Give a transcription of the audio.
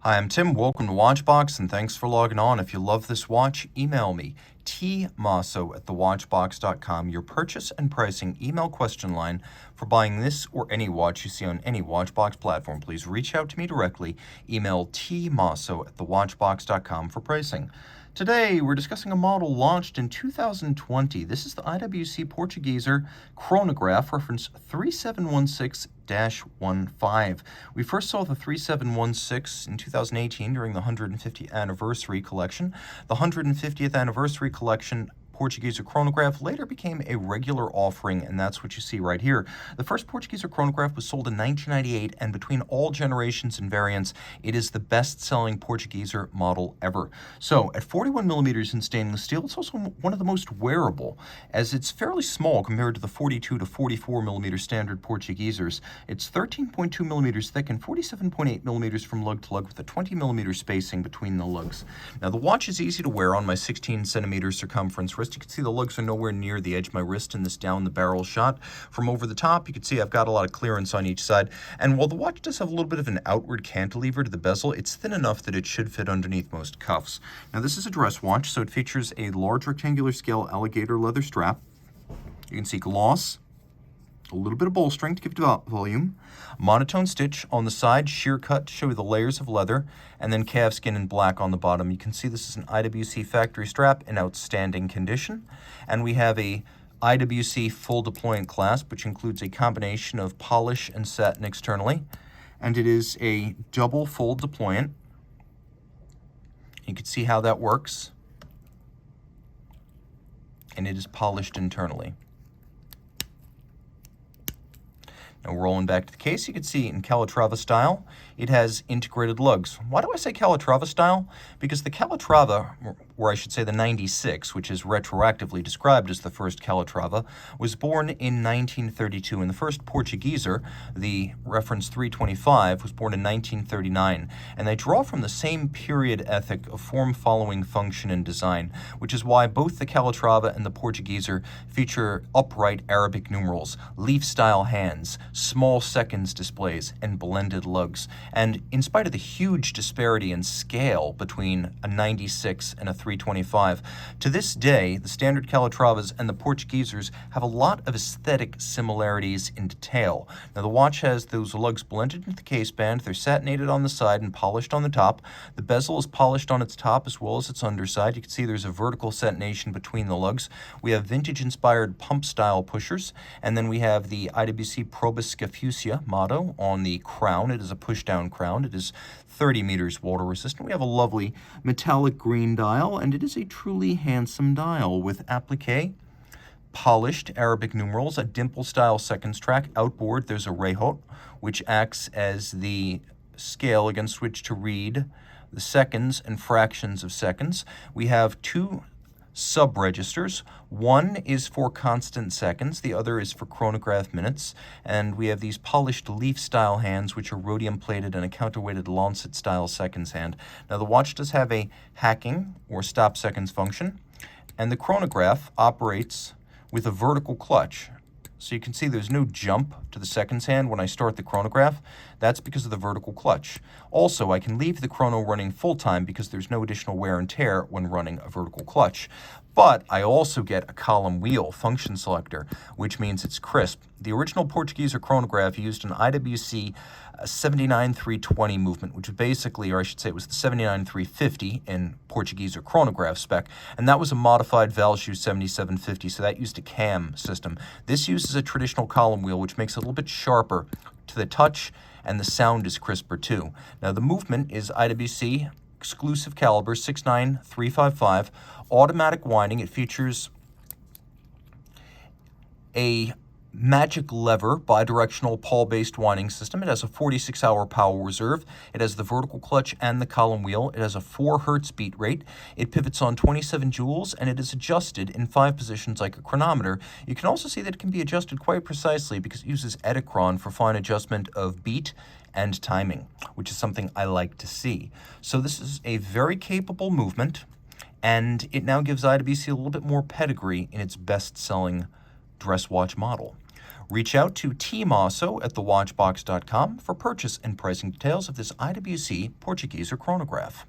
Hi, I'm Tim. Welcome to Watchbox, and thanks for logging on. If you love this watch, email me, tmosso@thewatchbox.com, your purchase and pricing email question line for buying this or any watch you see on any Watchbox platform. Please reach out to me directly. Email tmosso@thewatchbox.com for pricing. Today, we're discussing a model launched in 2020. This is the IWC Portugieser Chronograph, reference 3716-15. We first saw the 3716 in 2018 during the 150th anniversary collection. The 150th anniversary collection Portugieser chronograph later became a regular offering, and that's what you see right here. The first Portugieser chronograph was sold in 1998, and between all generations and variants, it is the best-selling Portugieser model ever. So, at 41 millimeters in stainless steel, it's also one of the most wearable, as it's fairly small compared to the 42 to 44 millimeter standard Portugiesers. It's 13.2 millimeters thick and 47.8 millimeters from lug to lug, with a 20 millimeter spacing between the lugs. Now, the watch is easy to wear on my 16 centimeter circumference wrist. You can see the lugs are nowhere near the edge of my wrist in this down the barrel shot. From over the top, you can see I've got a lot of clearance on each side. And while the watch does have a little bit of an outward cantilever to the bezel, it's thin enough that it should fit underneath most cuffs. Now, this is a dress watch, so it features a large rectangular scale alligator leather strap. You can see gloss, a little bit of bolstering to give it volume, monotone stitch on the side, sheer cut to show you the layers of leather, and then calfskin in black on the bottom. You can see this is an IWC factory strap in outstanding condition, and we have a IWC full deployant clasp, which includes a combination of polish and satin externally, and it is a double fold deployant. You can see how that works, and it is polished internally. Now, rolling back to the case, you can see in Calatrava style, it has integrated lugs. Why do I say Calatrava style? Because the Calatrava, or I should say the 96, which is retroactively described as the first Calatrava, was born in 1932, and the first Portugieser, the reference 325, was born in 1939, and they draw from the same period ethic of form following function and design, which is why both the Calatrava and the Portugieser feature upright Arabic numerals, leaf-style hands, small seconds displays, and blended lugs. And in spite of the huge disparity in scale between a 96 and a 325, to this day, the standard Calatravas and the Portugiesers have a lot of aesthetic similarities in detail. Now, the watch has those lugs blended into the case band. They're satinated on the side and polished on the top. The bezel is polished on its top as well as its underside. You can see there's a vertical satination between the lugs. We have vintage-inspired pump-style pushers, and then we have the IWC Probus Scafusia motto on the crown. It is a push-down crown. It is 30 meters water resistant. We have a lovely metallic green dial, and it is a truly handsome dial with applique, polished Arabic numerals, a dimple-style seconds track. Outboard, there's a rehot, which acts as the scale against which to read the seconds and fractions of seconds. We have two sub-registers. One is for constant seconds, the other is for chronograph minutes, and we have these polished leaf-style hands, which are rhodium-plated, and a counterweighted lancet-style seconds hand. Now, the watch does have a hacking or stop seconds function, and the chronograph operates with a vertical clutch. So you can see there's no jump to the seconds hand when I start the chronograph. That's because of the vertical clutch. Also, I can leave the chrono running full time because there's no additional wear and tear when running a vertical clutch. But I also get a column wheel function selector, which means it's crisp. The original Portugieser chronograph used an IWC 79320 movement, which was basically, or I should say it was the 79350 in Portugieser chronograph spec, and that was a modified Valjoux 7750, so that used a cam system. This uses a traditional column wheel, which makes it a little bit sharper to the touch, and the sound is crisper too. Now, the movement is IWC exclusive caliber 69355, automatic winding. It features a magic lever bidirectional pawl-based winding system. It has a 46-hour power reserve. It has the vertical clutch and the column wheel. It has a 4 hertz beat rate. It pivots on 27 joules, and it is adjusted in 5 positions like a chronometer. You can also see that it can be adjusted quite precisely because it uses Edicron for fine adjustment of beat and timing, which is something I like to see. So this is a very capable movement, and it now gives IWC a little bit more pedigree in its best-selling dress watch model. Reach out to Team Mosso at thewatchbox.com for purchase and pricing details of this IWC Portugieser chronograph.